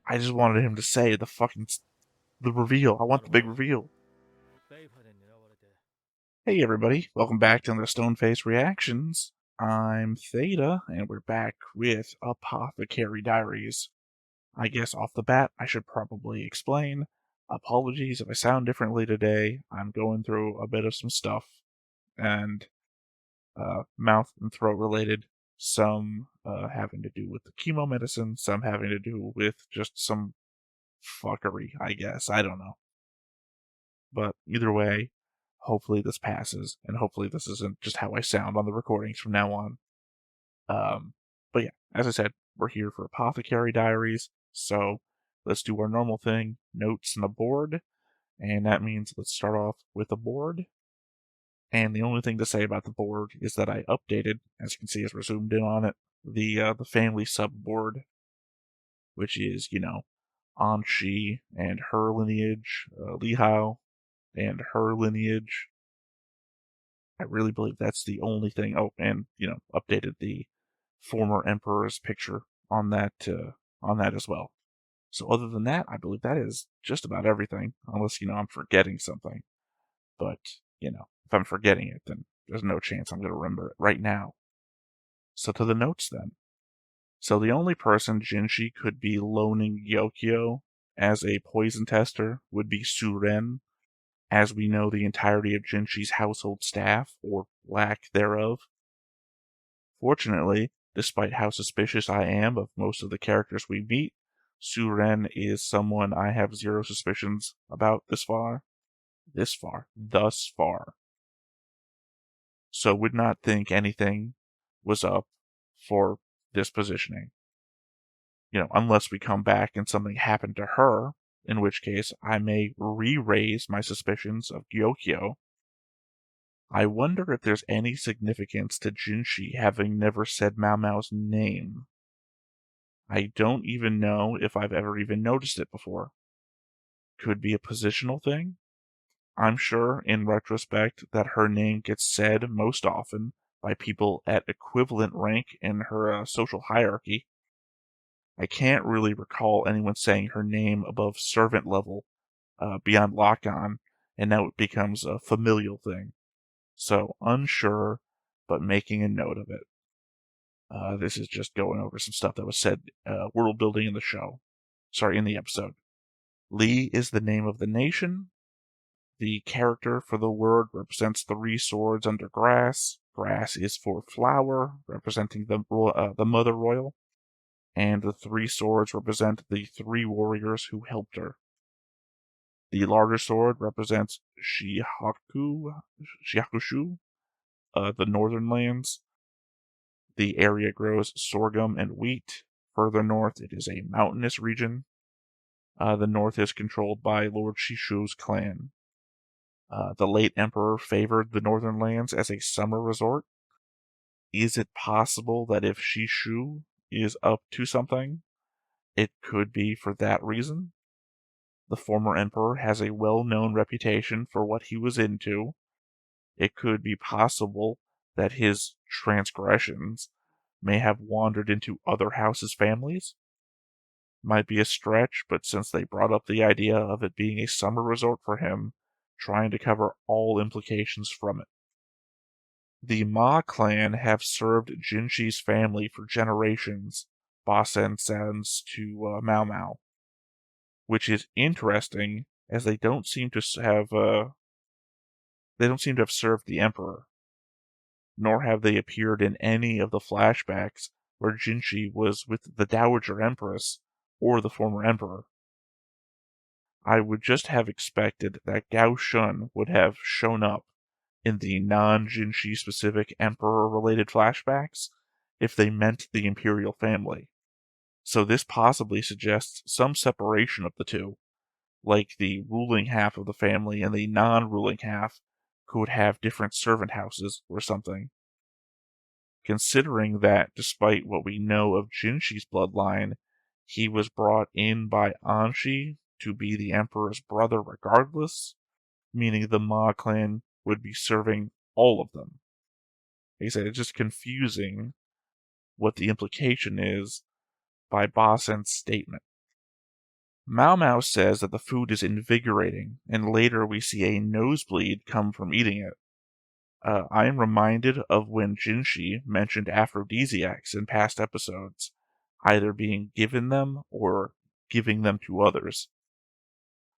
I just wanted him to say the reveal. I want the big reveal. Hey everybody, welcome back to the Stoneface Reactions. I'm Theta, and we're back with Apothecary Diaries. I guess off the bat, I should probably explain. Apologies if I sound differently today. I'm going through a bit of some stuff, and mouth and throat related. Some having to do with the chemo medicine, some having to do with just some fuckery, I guess. I don't know. But either way, hopefully this passes, and hopefully this isn't just how I sound on the recordings from now on. But yeah, as I said, we're here for Apothecary Diaries, so let's do our normal thing, notes and a board, and that means let's start off with a board. And the only thing to say about the board is that I updated, as you can see as we're zoomed in on it, the family sub board, which is, Anshi and her lineage, Li Hao and her lineage. I really believe that's the only thing. Oh, and updated the former emperor's picture on that as well. So other than that, I believe that is just about everything, unless I'm forgetting something. But if I'm forgetting it, then there's no chance I'm going to remember it right now. So to the notes then. So the only person Jinshi could be loaning Gyokyo as a poison tester would be Suren, as we know the entirety of Jinshi's household staff, or lack thereof. Fortunately, despite how suspicious I am of most of the characters we meet, Suren is someone I have zero suspicions about thus far. So would not think anything was up for this positioning. Unless we come back and something happened to her, in which case I may re-raise my suspicions of Gyokyo. I wonder if there's any significance to Jinshi having never said Maomao's name. I don't even know if I've ever even noticed it before. Could be a positional thing? I'm sure, in retrospect, that her name gets said most often by people at equivalent rank in her social hierarchy. I can't really recall anyone saying her name above servant level beyond lock-on, and now it becomes a familial thing. So, unsure, but making a note of it. This is just going over some stuff that was said world building in the show. Sorry, in the episode. Li is the name of the nation. The character for the word represents 3 swords under grass. Grass is for flower, representing the Mother Royal. And the 3 swords represent the 3 warriors who helped her. The larger sword represents Shihakushu, the northern lands. The area grows sorghum and wheat. Further north, it is a mountainous region. The north is controlled by Lord Shishu's clan. The late emperor favored the northern lands as a summer resort. Is it possible that if Shishu is up to something, it could be for that reason? The former emperor has a well-known reputation for what he was into. It could be possible that his transgressions may have wandered into other houses' families. Might be a stretch, but since they brought up the idea of it being a summer resort for him, trying to cover all implications from it. The Ma clan have served Jinshi's family for generations, Basen sends to Maomao, which is interesting as they don't seem to have served the emperor, nor have they appeared in any of the flashbacks where Jinshi was with the Dowager Empress or the former emperor. I would just have expected that Gao Shun would have shown up in the non-Jinshi specific emperor-related flashbacks if they meant the imperial family. So this possibly suggests some separation of the two, like the ruling half of the family and the non-ruling half could have different servant houses or something. Considering that, despite what we know of Jinshi's bloodline, he was brought in by Anshi to be the emperor's brother regardless, meaning the Ma clan would be serving all of them. Like I said, it's just confusing what the implication is by Basen's statement. Maomao says that the food is invigorating, and later we see a nosebleed come from eating it. I am reminded of when Jinshi mentioned aphrodisiacs in past episodes, either being given them or giving them to others.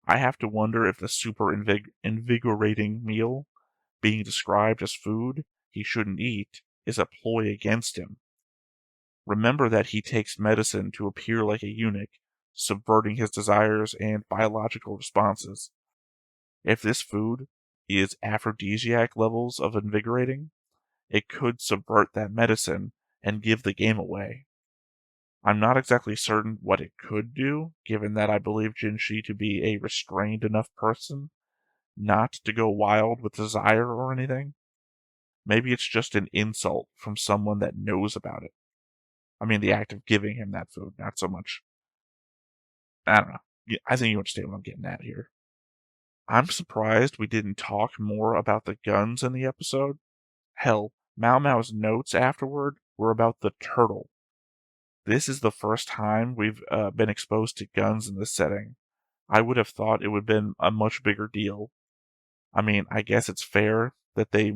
I have to wonder if the super invigorating meal being described as food he shouldn't eat is a ploy against him. Remember that he takes medicine to appear like a eunuch, subverting his desires and biological responses. If this food is aphrodisiac levels of invigorating, it could subvert that medicine and give the game away. I'm not exactly certain what it could do, given that I believe Jinshi to be a restrained enough person not to go wild with desire or anything. Maybe it's just an insult from someone that knows about it. I mean, the act of giving him that food, not so much. I don't know. I think you understand what I'm getting at here. I'm surprised we didn't talk more about the guns in the episode. Hell, Maomao's notes afterward were about the turtle. This is the first time we've been exposed to guns in this setting. I would have thought it would have been a much bigger deal. I mean, I guess it's fair that they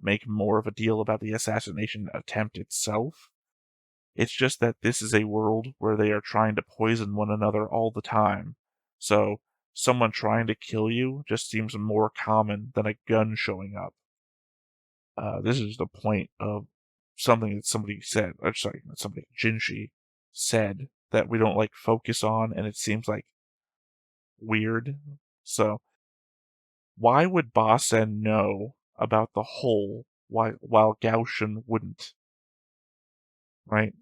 make more of a deal about the assassination attempt itself. It's just that this is a world where they are trying to poison one another all the time. So, someone trying to kill you just seems more common than a gun showing up. This is the point of something that somebody said, or sorry, not somebody, Jinshi said that we don't like focus on, and it seems like weird. So, why would Basen know about the hole while Gaoshin wouldn't? Right?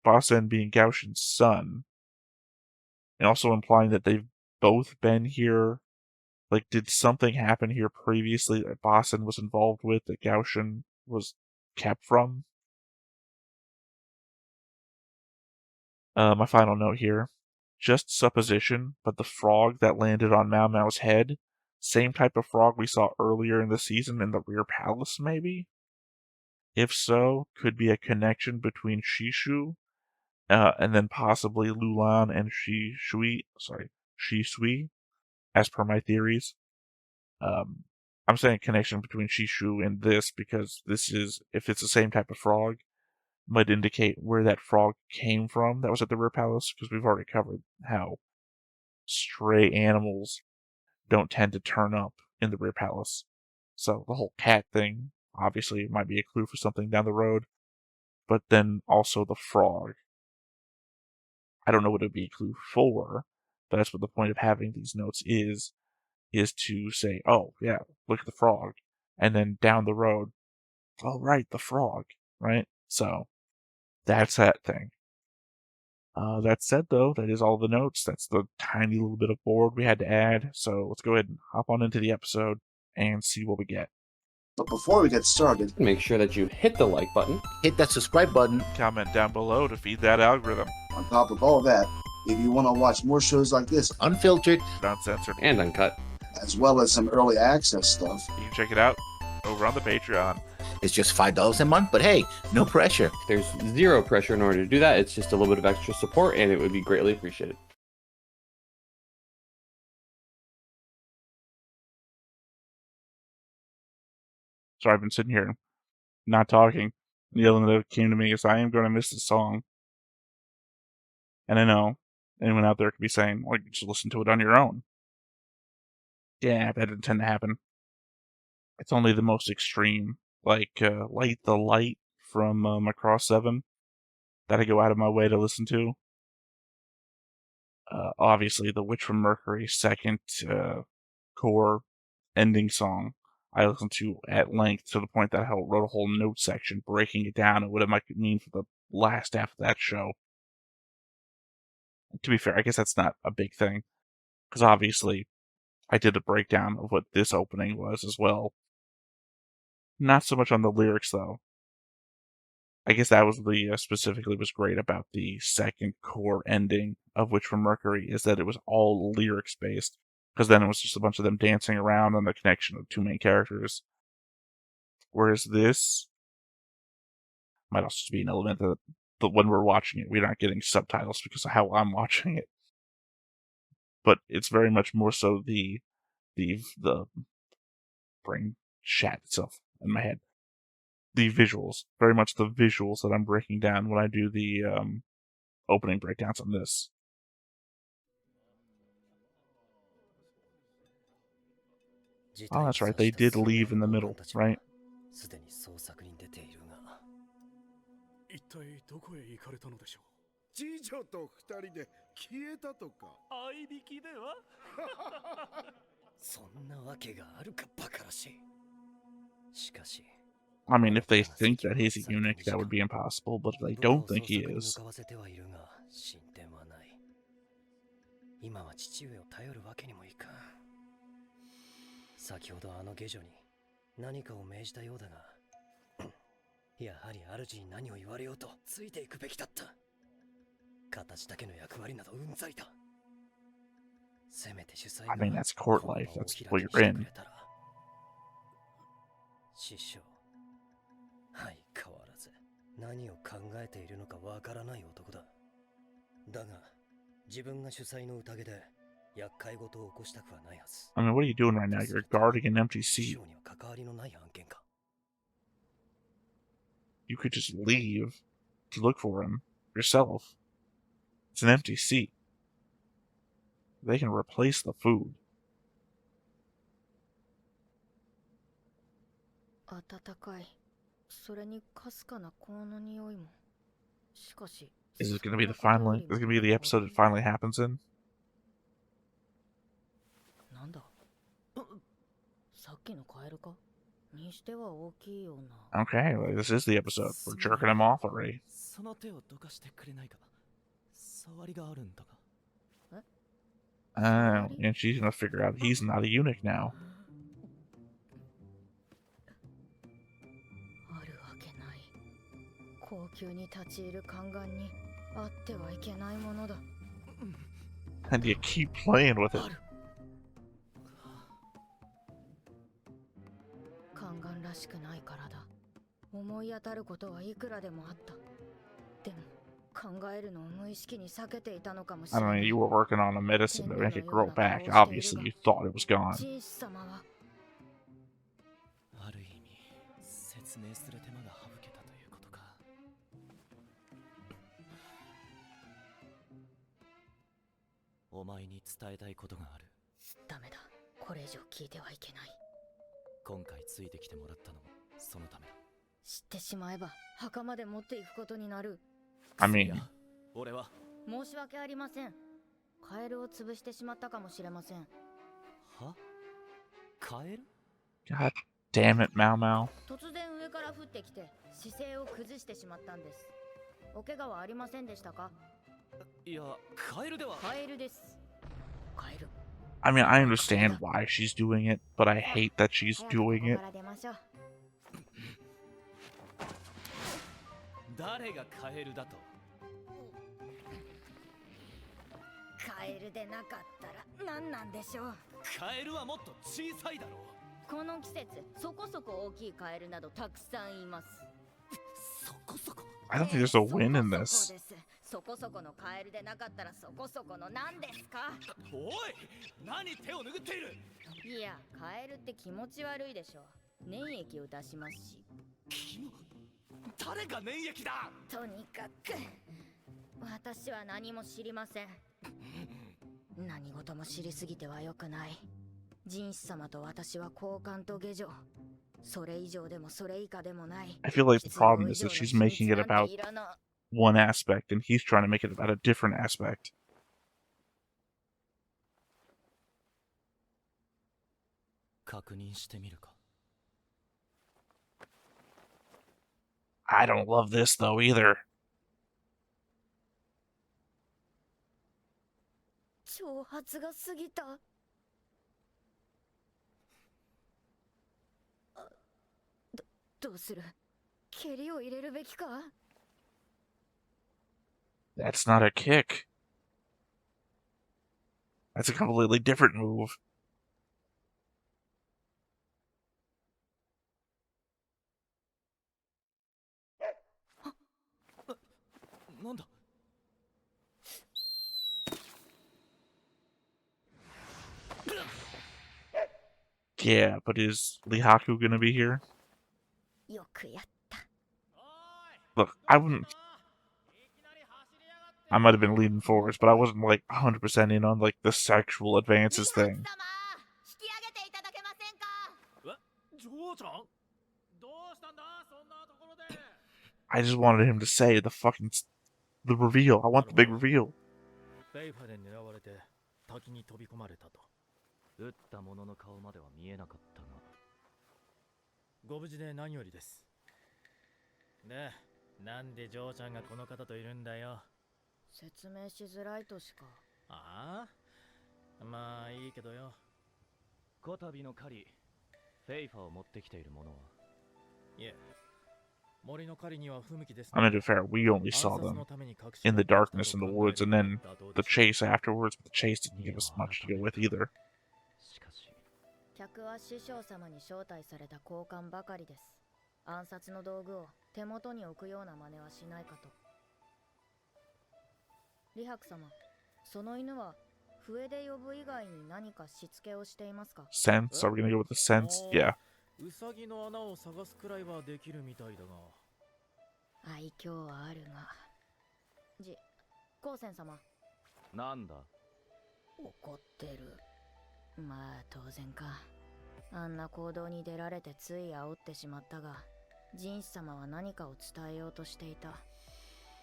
Basen being Gaoshin's son, and also implying that they've both been here. Like, did something happen here previously that Basen was involved with that Gaoshin was kept from? My final note here. Just supposition, but the frog that landed on Maomao's head, same type of frog we saw earlier in the season in the rear palace, maybe? If so, could be a connection between Shishu, and then possibly Lulan and Shisui, as per my theories. I'm saying connection between Shishu and this because this is, if it's the same type of frog, might indicate where that frog came from that was at the rear palace, because we've already covered how stray animals don't tend to turn up in the rear palace. So the whole cat thing obviously might be a clue for something down the road, but then also the frog. I don't know what it would be a clue for, but that's what the point of having these notes is to say, oh yeah, look at the frog, and then down the road, oh right, the frog, right? So that's that thing. That said, though, that is all the notes. That's the tiny little bit of board we had to add. So let's go ahead and hop on into the episode and see what we get. But before we get started, make sure that you hit the like button, hit that subscribe button. Comment down below to feed that algorithm. On top of all that, if you want to watch more shows like this, unfiltered, uncensored, and uncut, as well as some early access stuff, you can check it out over on the Patreon. It's just $5 a month, but hey, no pressure. There's zero pressure in order to do that. It's just a little bit of extra support, and it would be greatly appreciated. So I've been sitting here not talking. The other that came to me is, I am going to miss this song. And I know anyone out there could be saying, well, you just listen to it on your own. Yeah, that didn't tend to happen. It's only the most extreme, like Light the Light from Macross 7, that I go out of my way to listen to. Obviously, The Witch from Mercury, second core ending song, I listened to at length, to the point that I wrote a whole note section breaking it down and what it might mean for the last half of that show. To be fair, I guess that's not a big thing, because obviously I did a breakdown of what this opening was as well. Not so much on the lyrics, though. I guess that was the specifically was great about the second core ending of Witch from Mercury, is that it was all lyrics based, because then it was just a bunch of them dancing around and the connection of the two main characters. Whereas this might also be an element that when we're watching it, we're not getting subtitles because of how I'm watching it. but it's very much more so the brain shat itself in my head. The visuals, very much the visuals that I'm breaking down when I do the opening breakdowns on this. Oh, that's right. They did leave in the middle, right? すでに捜索に出ているが、一体どこへ行かれたのでしょう。次女と二人で消えたとか。合いびきではそんなわけがあるかバカらしい。しかし、I mean, if they think that he's a eunuch, that would be impossible, but if they don't think he is. 向かわせてはいるが進展はない。今は父上を頼るわけにもいかん。先ほどあの下女に何かを命じたようだが、やはり主に何を言われようとついていくべきだった。形だけの役割などうんざりだ。せめて主催が I mean, that's court life. That's what you're in. 師匠、相変わらず何を考えているのかわからない男だ。だが、自分が主催の宴で厄介事を起こしたくはないはず。I mean, what are you doing right now? You're guarding an empty 師 seat. 匠には関わりのない案件か。You could just leave to look for him yourself. It's an empty seat. They can replace the food. 暖かい。それにかすかな香の匂いも。しかし、 Is it going to be the finally? Is it going to be the episode it finally happens in? なんださっきのカエルかにしては大きいような。 Okay, well, this is the episode. We're jerking him off already. その手をどかしてくれないか。触りがあるんだが。 Oh, and she's going to figure out he's not a eunuch now. あるわけない。高級に立ち入る宦官にあってはいけないものだ。 And you keep playing with it. 宦官らしくないからだ。思い当たることはいくらでもあった。でも考えるのを無意識に避けていたのかもし I れな don't know, い。 you were working on a medicine to make it grow back. Obviously, you thought it was gone. 紳士様はある意味、説明する手間が省けたということか。お前に伝えたいことがある。ダメだ。これ以上聞いてはいけない。今回ついてきてもらったのもそのためだ。知ってしまえば墓まで持っていくことになる。 I mean, 俺は申し訳ありません。カエルを潰してしまったかもしれません。はカエル God damn it, Maomao. 突然上から降ってきて姿勢を崩してしまったんです。お怪我はありませんでしたか？いや、カエルでは。カエルです。カエル。 I mean, I understand why she's doing it, but I hate that she's doing it. 早くここから出ましょう。誰がカエルだと。カエルでなかったら何なんでしょう。カエルはもっと小さいだろう。この季節、そこそこ大きいカエルなどたくさんいます。そこそこ。 I don't think there's a win in this. そこそこのカエルでなかったらそこそこの何ですか？おい、何手を拭っている。いや、カエルって気持ち悪いでしょ。粘液を出しますし。誰が粘液だ。とにかく私は何も知りません。何事も知りすぎては良くない。jinshi様と私は交換と下女。それ以上でもそれ以下でもない。 I feel like the problem is that she's making it about one aspect, and he's trying to make it about a different aspect. 確認してみるか。 I don't love this though either. 挑発が過ぎた。どうする？蹴りを入れるべきか？ That's not a kick. That's a completely different move. なんだ。Yeah, but is Lihaku gonna be here? よくやった。 Look, I wouldn't. I might have been leaning forwards, but I wasn't like 100% in on like the sexual advances thing. 引き上げていただけませんか。ジョーちゃんどうしたんだそんなところで I just wanted him to say the reveal. I want the big reveal. フェイファで狙われて滝に飛び込まれたと。撃った者の顔までは見えなかったが。ご無事で何よりです。で、なんでジョーちゃんがこの方といるんだよ。説明しづらいとしか。ああ、まあいいけどよ。こたびの狩り、フェイファを持ってきている者は。いえ、森の狩りには不向きです、ね。I mean, to be fair, we only saw them in the darkness in the woods, and then the chase afterwards. But the chase didn't give us much to go with either. 客は師匠様に招待された交換ばかりです。暗殺の道具を手元に置くような真似はしないかと。李白様、その犬は笛で呼ぶ以外に何かしつけをしていますか？ Sense? Are we gonna go with the sense? Yeah. ウサギの穴を探すくらいはできるみたいだが。愛嬌はあるが。高専様。なんだ？怒ってる。まあ当然か。あんな行動に出られてつい煽ってしまったが、ジンシ様は何かを伝えようとしていた。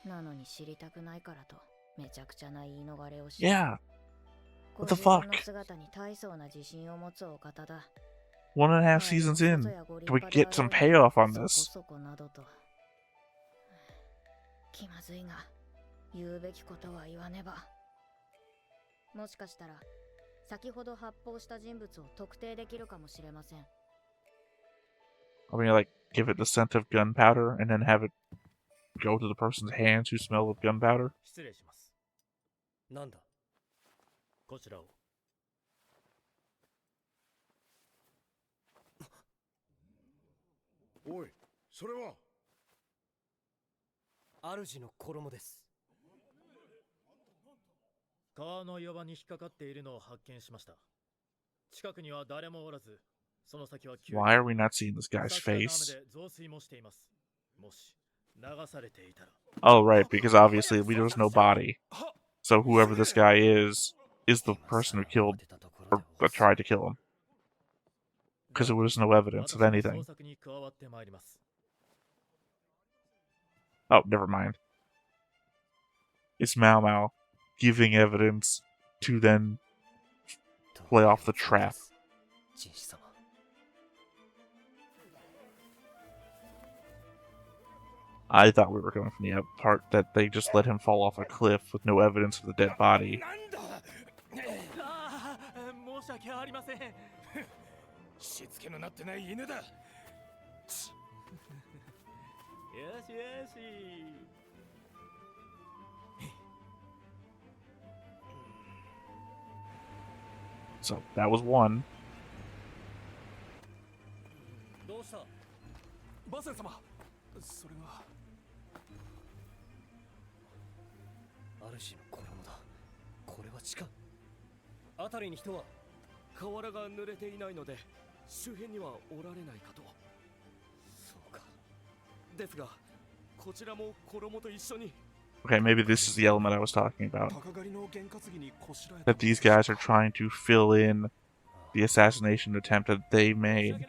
なのに知りたくないからと、めちゃくちゃな言い逃れをし。Yeah. What the fuck? の姿に大層な自信を持つお方だ。1.5 seasons in. Can we get some payoff on this? そこなどと。気まずいが、言うべきことは言わねば。もしかしたら、先ほど発砲した人物を特定できるかもしれません。I mean, like, give it the scent of gunpowder and then have it go to the person's hands who smell of gunpowder? 失礼します。なんだ？こちらを。おい、それは主の衣です。川の岩場に引っかかっているのを発見しました。近くには誰もおらず、その先は急に Why are we not seeing this guy's face? 増水もしています。もし流されていたら。 Oh, right, because obviously there was no body. So whoever this guy is the person who killed or tried to kill him. Because there was no evidence of anything. Oh, never mind. It's Maomao giving evidence to then play off the trap. I thought we were going from the part that they just let him fall off a cliff with no evidence of the dead body. 申し訳ありません。しつけのなってない犬だ。よしよし。So that was one. どうした？バセル様。それが。主の衣だ。これは地下。辺りに人は？河原が濡れていないので周辺にはおられないかと。そうか。ですがこちらも衣と一緒に。 Okay, maybe this is the element I was talking about. That these guys are trying to fill in the assassination attempt that they made.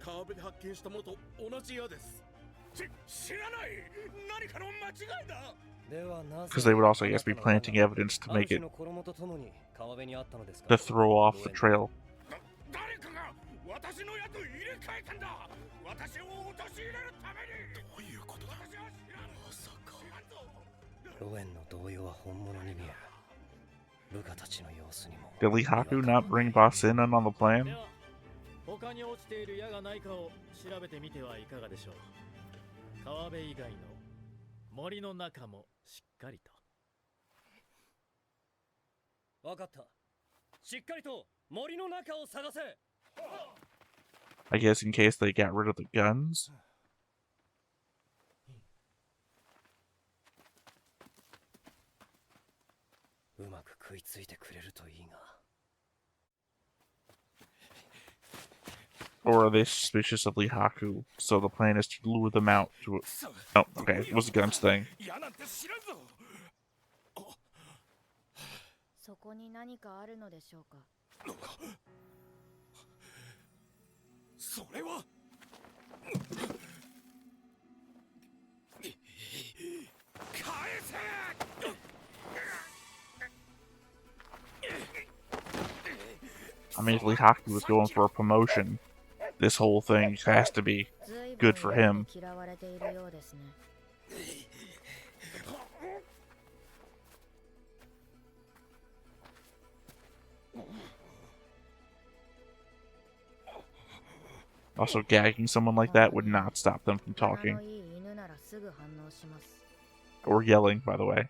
川辺で発見したものと同じ矢です。知らない。何かの間違いだ。 Because they would also, I guess, be planting evidence to make it to throw off the trail. 誰かが私の矢と入れ替えたんだ。私を陥れるために。どういうことだ。私は知らん。まさか。ロエンの動揺は本物に見える。部下たちの様子にも。 Did Lihaku not bring Bosin in on the plan? 他に落ちている矢がないかを調べてみてはいかがでしょう。川辺以外の森の中もしっかりと。わかった。しっかりと森の中を探せ。 I guess in case they got rid of the guns. 食いついてくれるといいが。 Or are they suspicious of Lihaku, so the plan is to lure them out to... Oh, okay, it was a gun's thing. そこに何かあるのでしょうか。それは返せ。 I mean, if Lihaku was going for a promotion, this whole thing has to be good for him. 嫌われているようですね。 Also, gagging someone like that would not stop them from 鼻 talking. のいい犬ならすぐ反応します。 Or yelling, by the way.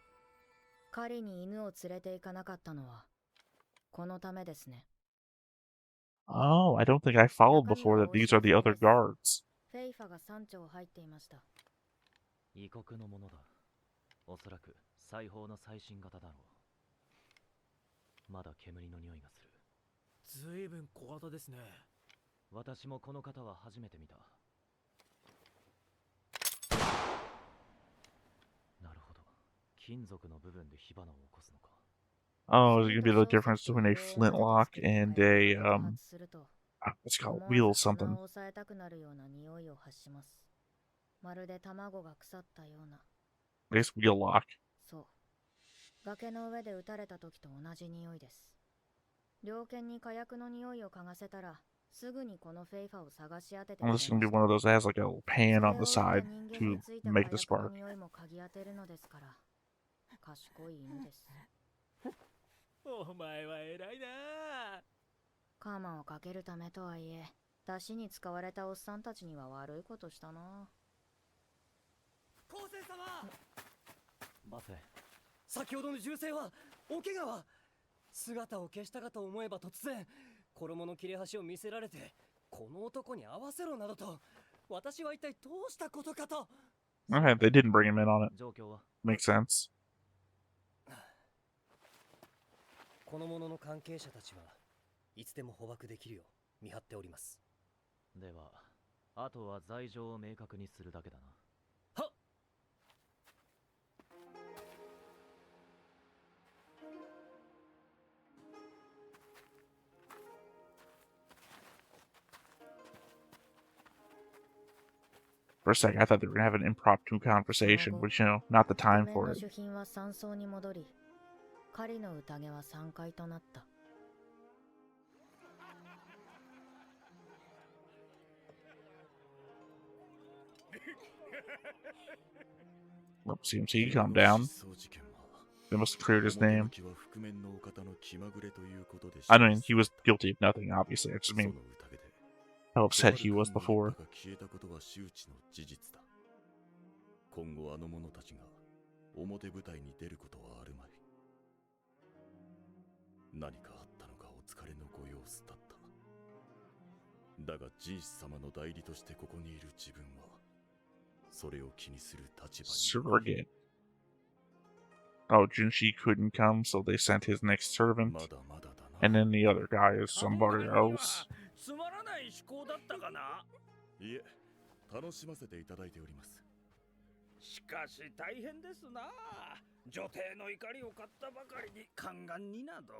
狩りに犬を連れて行かなかったのはこのためですね。 Oh, I don't think I followed before that these are the other guards. フェイファが山頂入っていました。異国のものだ。おそらく裁縫の最新型だろう。まだ煙の匂いがする。ずいぶん小型ですね。私もこの方は初めて見た。なるほど。金属の部分で火花を起こすのか。 Oh, is it gonna be the difference between a flintlock and a, what's it called? Wheel something. 抑えたくなるような匂いを発します。まるで卵が腐ったような。 I guess wheel lock. そう。崖の上で撃たれた時と同じ匂いです。猟犬に火薬の匂いを嗅がせたら、すぐにこのフェイファを探し当ててくれ Well, ま this し is gonna be た。 one of those that has like a little pan それ on を the 撃った side 人間 to についた make 火 the 薬の spark. 匂いも嗅ぎ当てるのですから。賢い犬です。お前は偉いな。カーマンをかけるためとはいえ、出汁に使われたおっさんたちには悪いことしたな。光線様。バフェ。先ほどの銃声は、お怪我は。姿を消したかと思えば突然、衣の切れ端を見せられて、この男に合わせろなどと、私は一体どうしたことかと。 Okay, they didn't bring him in on it. 状況は Makes sense. この者の関係者たちはいつでも捕獲できるよう見張っております。では、あとは罪状を明確にするだけだな。はっ。 For a second, I thought they were gonna have an impromptu conversation, which, not the time 譜面 for の it. 主品は山荘に戻り、狩りの宴は3回となった。 Well, CMC, calm down. They must have cleared his name. I mean, he was guilty of nothing, obviously. I just mean how upset he was before. 今後あの者たちが表舞台に出ることはあるまい。何かあったのかお疲れのご様子だった。だがジンシ様の代理としてここにいる自分はそれを気にする立場に。 Surrogate. Oh, Jinshi couldn't come, so they sent his next servant. And then the other guy is somebody else. つまらない思考だったかな。いえ、楽しませていただいております。しかし大変ですな。女帝の怒りを買ったばかりに宦官になど。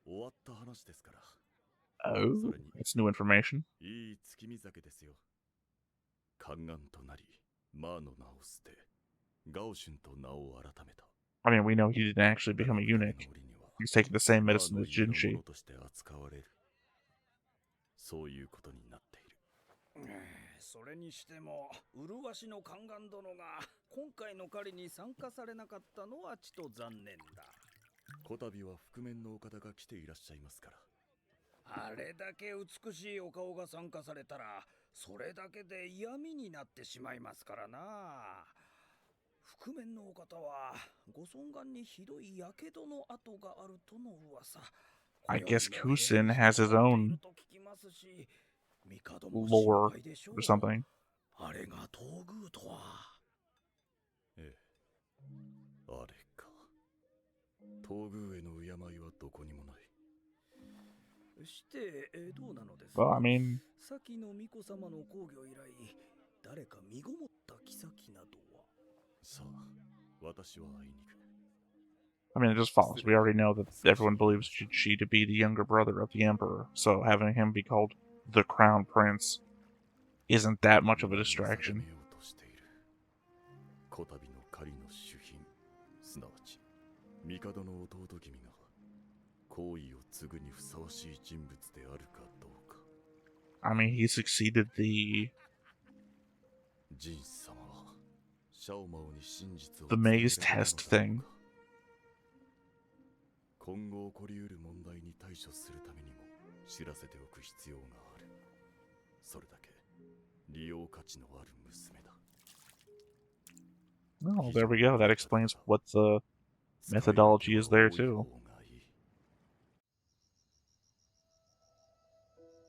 終わった話ですから。Oh, that's new information. いい月見酒ですよ。宦官となり、マーの名を捨て、ガオシュンと名を改めた。I mean, we know he didn't actually become a eunuch. He's taking the same medicine as Jinshi. そういうことになっている。それにしても、麗しの宦官殿が今回の狩りに参加されなかったのはちと残念だ。こたびは覆面のお方が来ていらっしゃいますから。あれだけ美しいお顔が参加されたら、それだけで嫌味になってしまいますからな。覆面のお方はご尊顔にひどい火傷の跡があるとの噂。 I guess Kusin has his own lore or something. あれが東宮とは。ええ、あれか。東宮への Well, I mean, 先の巫女様の崩御以来、誰か身ごもった妃などは。さあ、私はあいにく。I mean, it just follows. We already know that everyone believes Jinshi to be the younger brother of the Emperor, so having him be called the Crown Prince isn't that much of a distraction. こたびの狩りの主賓、すなわち帝の弟君が皇位を継ぐにふさわしい人物であるかどうか。I mean, he succeeded the ジン様はシャオマオに真実を the maze test thing. 今後起こりうる問題に対処するためにも知らせておく必要がある。それだけ利用価値のある娘だ。Oh, there we go. That explains what the methodology is there too.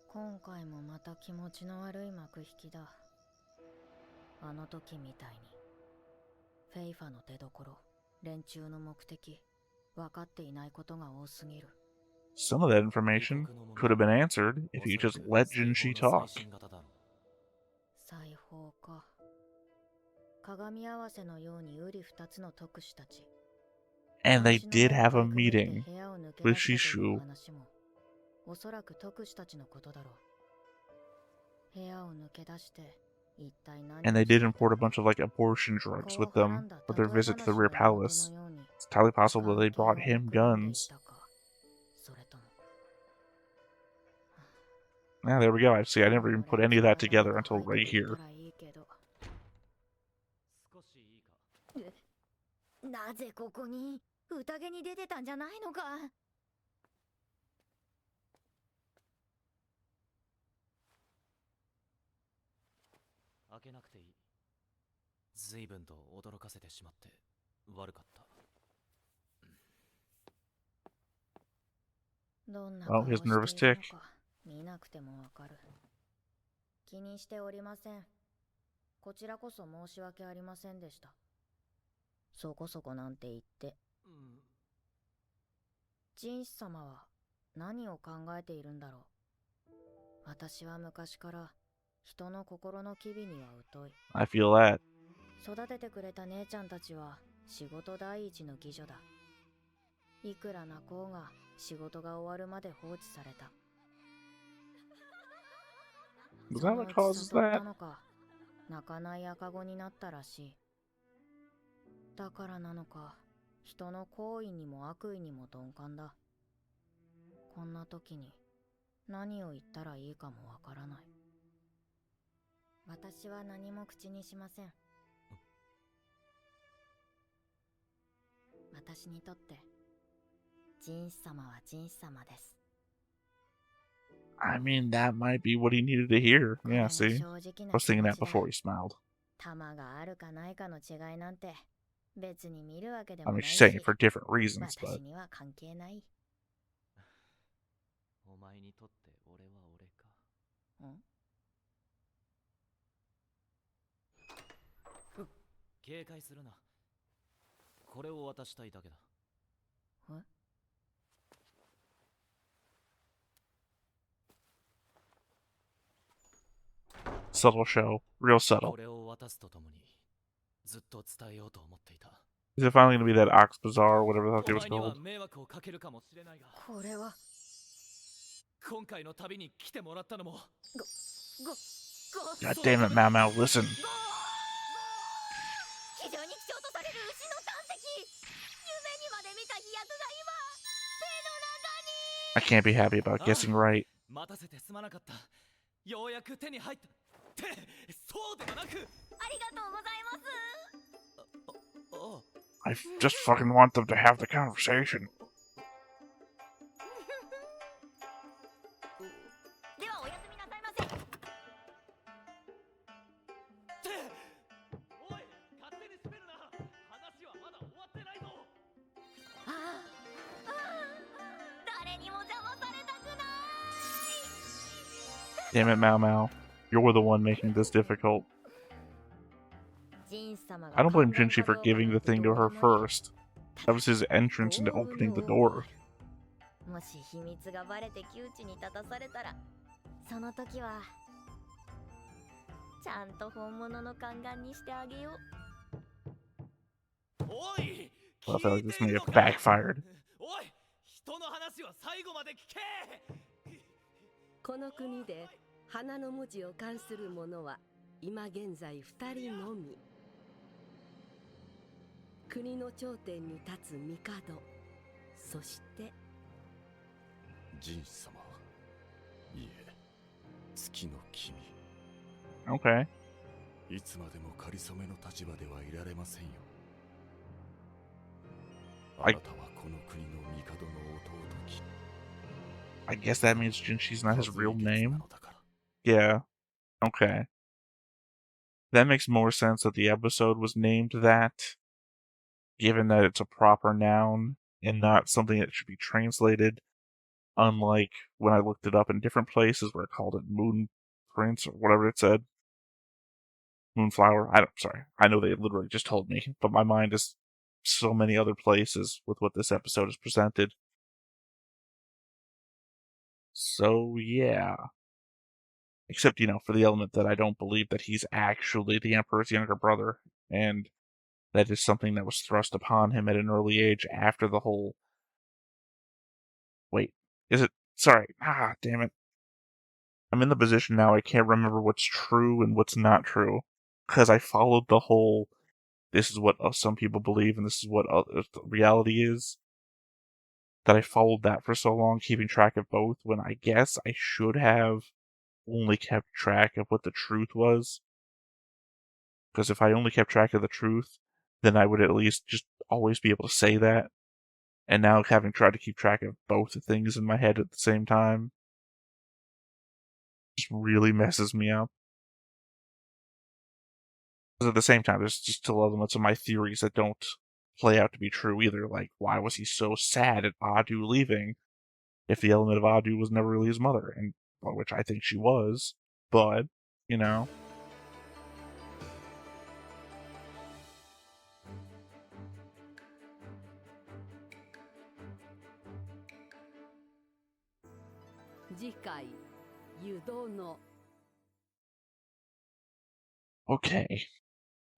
今回もまた気持ちの悪い幕引きだ。あの時みたいに。フェイファの出所、連中の目的、分かっていないことが多すぎる。Some of that information could have been answered if you just let Jinshi talk. 裁縫か。鏡合わせのように瓜二つの特使たち。And they did have a meeting with Shishu. おそらく特使たちのことだろう。部屋を抜け出して、一体何 And they did import a bunch of like abortion drugs with them for their visit to the rear palace. It's entirely possible that they brought him guns. Yeah, there we go. I see. I never even put any of that together until right here. なぜここに宴に出てたんじゃないのか。開けなくていい。随分と驚かせてしまって悪かった。どんな Oh, his nervous tick. 見なくてもわかる。気にしておりません。こちらこそ申し訳ありませんでした。そこそこなんて言って。ジンシ様は何を考えているんだろう。私は昔から人の心の機微には疎い。I feel that. 育ててくれた姉ちゃんたちは仕事第一の妓女だ。いくら泣こうが仕事が終わるまで放置された。Was that what causes that? 泣かない赤子になったらしい。だからなのか、人の行為にも悪意にも鈍感だ。こんな時に何を言ったらいいかもわからない。私は何も口にしません。私にとってジンシ様はジンシ様です。I mean, that might be what he needed to hear. Yeah, see? I was thinking that before he smiled. 玉があるかないかの違いなんて別に見るわけで I も mean, ない she's し、 saying it for different reasons, 私 but には関係ない。お前にとって俺は俺か。警戒するな。これを渡したいだけだ。subtle show. Real subtle. これを渡すとともにずっと伝えようと思っていた。Is it finally going to be that Ox Bazaar or whatever the fuck it was お前には called? 迷惑をかけるかもしれないが、これは今回の旅に来てもらったのも God damn it, Maomao, listen. 非常に貴重とされる牛の胆石、夢にまで見た飛躍が今手の中に。 I can't be happy about guessing right. 待たせてすまなかった。ようやく手に入った。ってそうではなく。ありがとうございます。 I just fucking want them to have the conversation. ではおやすみなさいませ。おい、勝手に閉めるな。話はまだ終わってないぞ。誰にも邪魔されたくない。 Damn it, Maomao. You're the one making this difficult. I don't blame Jinshi for giving the thing to her first. That was his entrance into opening the door. もし秘密がバレて窮地に立たされたら、その時はちゃんと本物の宦官にしてあげよう。 おい Well, I feel like this may 聞いてるの have か backfired. おい人の話は最後まで聞け。この国で花の文字を冠する者は今現在2人のみ。国の頂点に立つ帝、そしてジン様。いえ、月の君。 Okay. いつまでも仮初めの立場ではいられませんよ。あなたはこの国の帝の弟君。 I guess that means Jinshi's not his real 数え月な name. のだから。 Yeah. Okay. That makes more sense that the episode was named that, given that it's a proper noun and not something that should be translated, unlike when I looked it up in different places where it called it Moon Prince or whatever it said. Moonflower. Sorry. I know they literally just told me, but my mind is so many other places with what this episode is presented. So, yeah. Except, for the element that I don't believe that he's actually the Emperor's younger brother, and that is something that was thrust upon him at an early age after the whole... Wait, is it? Sorry. Damn it. I'm in the position now I can't remember what's true and what's not true, because I followed the whole, this is what some people believe and this is what the reality is, that I followed that for so long, keeping track of both, when I guess I should have only kept track of what the truth was. Because if I only kept track of the truth, then I would at least just always be able to say that. And now having tried to keep track of both things in my head at the same time just really messes me up. Because at the same time, there's just still elements of my theories that don't play out to be true either. Like, why was he so sad at Adu leaving if the element of Adu was never really his mother? And which I think she was, but,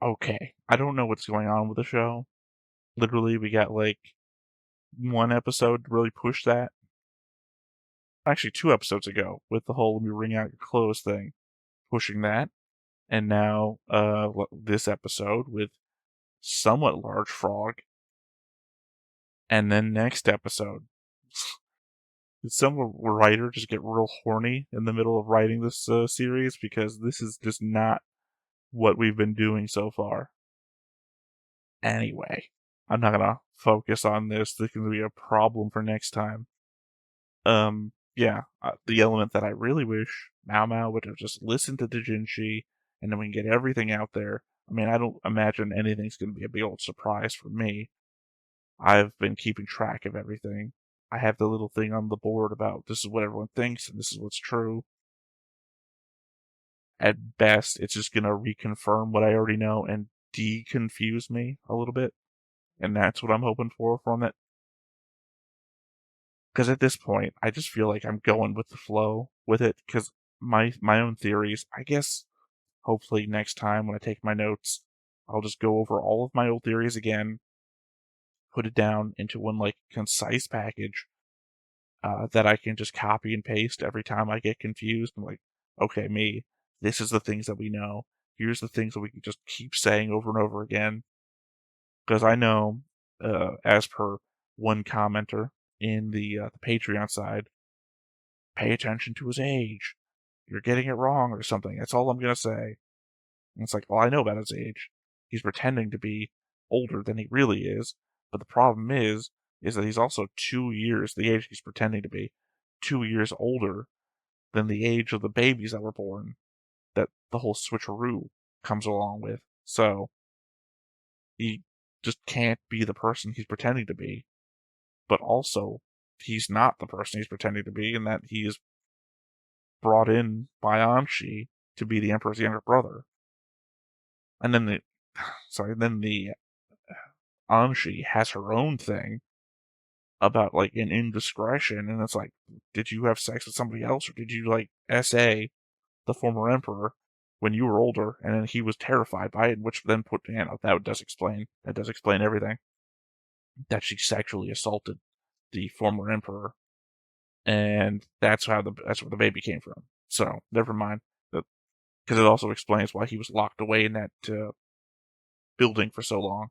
Okay. I don't know what's going on with the show. Literally, we got like one episode to really push that. Actually, 2 episodes ago with the whole "let me wring out your clothes" thing, pushing that, and now this episode with somewhat large frog, and then next episode. Did some writer just get real horny in the middle of writing this series? Because this is just not what we've been doing so far. Anyway, I'm not gonna focus on this. This is gonna be a problem for next time. The element that I really wish Maomao would have just listened to the Jinshi, and then we can get everything out there. I mean, I don't imagine anything's gonna be a big old surprise for me. I've been keeping track of everything. I have the little thing on the board about this is what everyone thinks and this is what's true. At best, it's just gonna reconfirm what I already know and de-confuse me a little bit. And that's what I'm hoping for from it. Because at this point, I just feel like I'm going with the flow with it, because my own theories, I guess, hopefully next time when I take my notes, I'll just go over all of my old theories again, put it down into one, concise package that I can just copy and paste every time I get confused. I'm like, okay, this is the things that we know. Here's the things that we can just keep saying over and over again. Because I know, as per one commenter in the Patreon side, pay attention to his age. You're getting it wrong or something. That's all I'm going to say. And it's like, well, I know about his age. He's pretending to be older than he really is. But the problem is that he's also 2 years, the age he's pretending to be, 2 years older than the age of the babies that were born, that the whole switcheroo comes along with. So, he just can't be the person he's pretending to be. But also, he's not the person he's pretending to be, and that he is brought in by Anshi to be the Emperor's younger brother. And then the Anshi has her own thing about like an indiscretion, and it's like, did you have sex with somebody else, or did you like SA the former emperor when you were older, and then he was terrified by it, which then put, that does explain everything, that she sexually assaulted the former emperor, and that's where the baby came from. So never mind, because it also explains why he was locked away in that building for so long,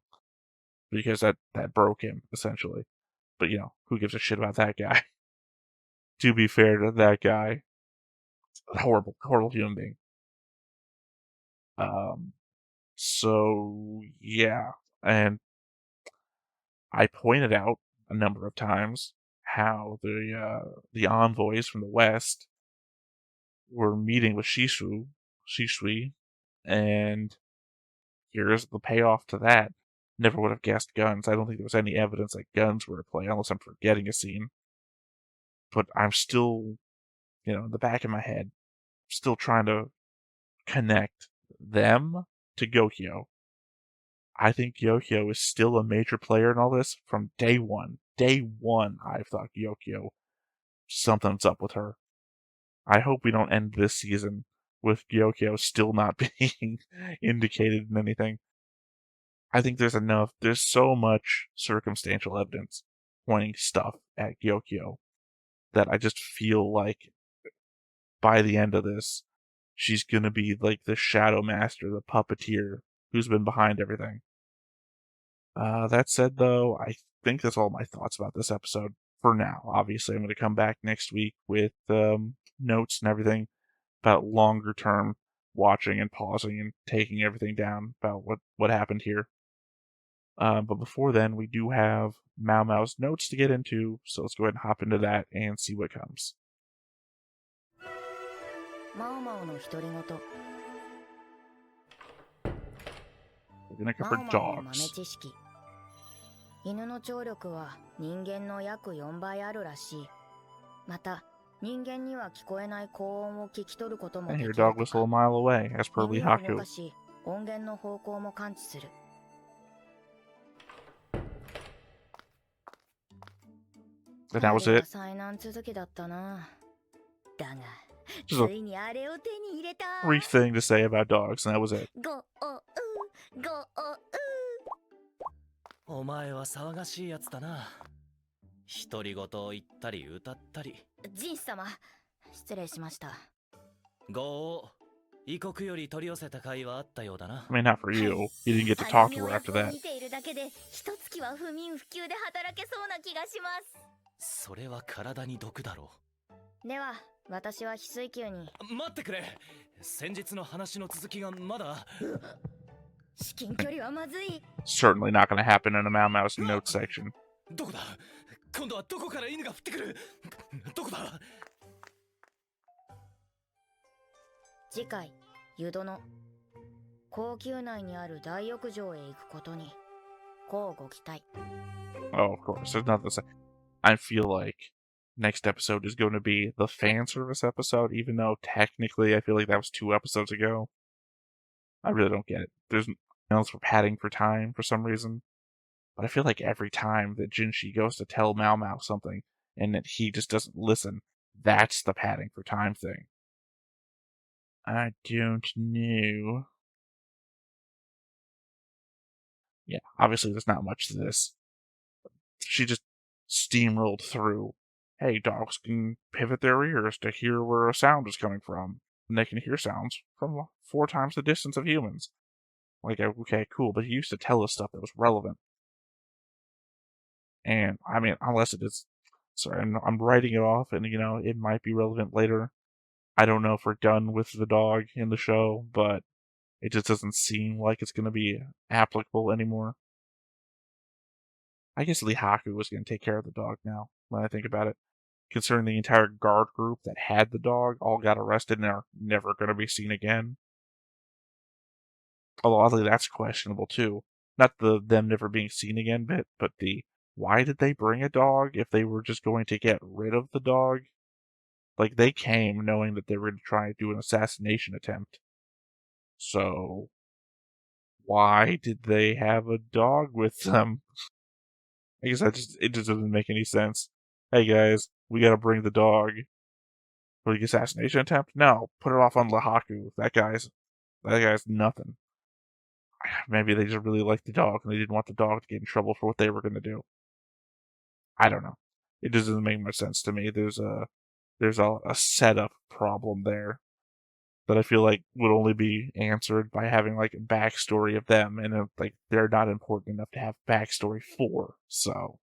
because that broke him essentially. But who gives a shit about that guy? To be fair to that guy, horrible human being. So yeah, and I pointed out a number of times how the envoys from the West were meeting with Shisui, and here's the payoff to that. Never would have guessed guns. I don't think there was any evidence that guns were at play, unless I'm forgetting a scene. But I'm still, in the back of my head, still trying to connect them to Gokyo. I think Gyokyo is still a major player in all this from day one. Day one, I thought Gyokyo, something's up with her. I hope we don't end this season with Gyokyo still not being indicated in anything. I think there's so much circumstantial evidence pointing stuff at Gyokyo that I just feel like by the end of this, she's gonna be like the shadow master, the puppeteer who's been behind everything. That said, though, I think that's all my thoughts about this episode for now. Obviously, I'm going to come back next week with notes and everything about longer term watching and pausing and taking everything down about what happened here. But before then, we do have Maomao's notes to get into, so let's go ahead and hop into that and see what comes. Maomao no Hitorigoto. We're going to cover dogs. 犬の聴力は人間の約4倍あるらしい。また、人間には聞こえない高音を聞き取ることもできるとか。And your dog whistle a mile away, as per 耳を Lihaku. 動かし、音源の方向も感知する。And that was it. 災難続きだったな。だが、 Just a ついにあれを手に入れた。 brief thing to say about dogs, and that was it. ごおう、ごおう。お前は騒がしいやつだな。独り言を言ったり歌ったり。ジンス様、失礼しました。ごお、異国より取り寄せた甲斐はあったようだな。I mean, not for you. You didn't get to talk to her after that. 見ているだけで、一月は不眠不休で働けそうな気がします。それは体に毒だろう。では、私は翡翠宮に。待ってくれ。先日の話の続きがまだ。至近距離はまずい。 Certainly not going to happen in a Maomao's notes section. どこだ？今度はどこから犬が降ってくる？どこだ？次回、湯殿。皇宮内にある大浴場へ行くことに、こうご期待。 Oh, of course. There's nothing to say. I feel like next episode is going to be the fan service episode, even though technically I feel like that was 2 episodes ago. I really don't get it. There's else for padding for time for some reason. But I feel like every time that Jinshi goes to tell Maomao something and that he just doesn't listen, that's the padding for time thing. I don't know. Yeah, obviously there's not much to this. She just steamrolled through. Hey, dogs can pivot their ears to hear where a sound is coming from. And they can hear sounds from 4 times the distance of humans. Like, okay, cool, but he used to tell us stuff that was relevant. And, I mean, unless it is... Sorry, I'm writing it off, and, it might be relevant later. I don't know if we're done with the dog in the show, but it just doesn't seem like it's going to be applicable anymore. I guess Lihaku was going to take care of the dog now, when I think about it. Considering the entire guard group that had the dog all got arrested and are never going to be seen again. Although oddly that's questionable too. Not the them never being seen again bit, but the why did they bring a dog if they were just going to get rid of the dog? Like, they came knowing that they were going to try and do an assassination attempt. So, why did they have a dog with them? I guess it just doesn't make any sense. Hey guys, we gotta bring the dog for the assassination attempt. No, put it off on Lahaku. That guy's nothing. Maybe they just really liked the dog and they didn't want the dog to get in trouble for what they were gonna do. I don't know. It doesn't make much sense to me. There's a setup problem there that I feel like would only be answered by having like a backstory of them, and like they're not important enough to have backstory for. So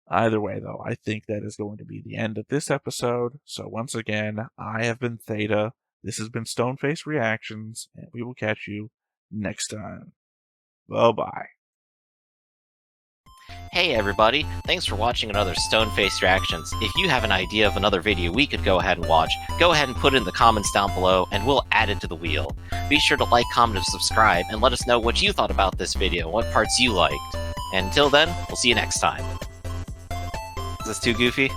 either way, though, I think that is going to be the end of this episode. So once again, I have been Theta. This has been Stoneface Reactions, and we will catch you next time. Bye-bye. Hey everybody, thanks for watching another Stoneface Reactions. If you have an idea of another video we could go ahead and watch, go ahead and put it in the comments down below and we'll add it to the wheel. Be sure to like, comment, and subscribe, and let us know what you thought about this video and what parts you liked. And until then, we'll see you next time. Is this too goofy?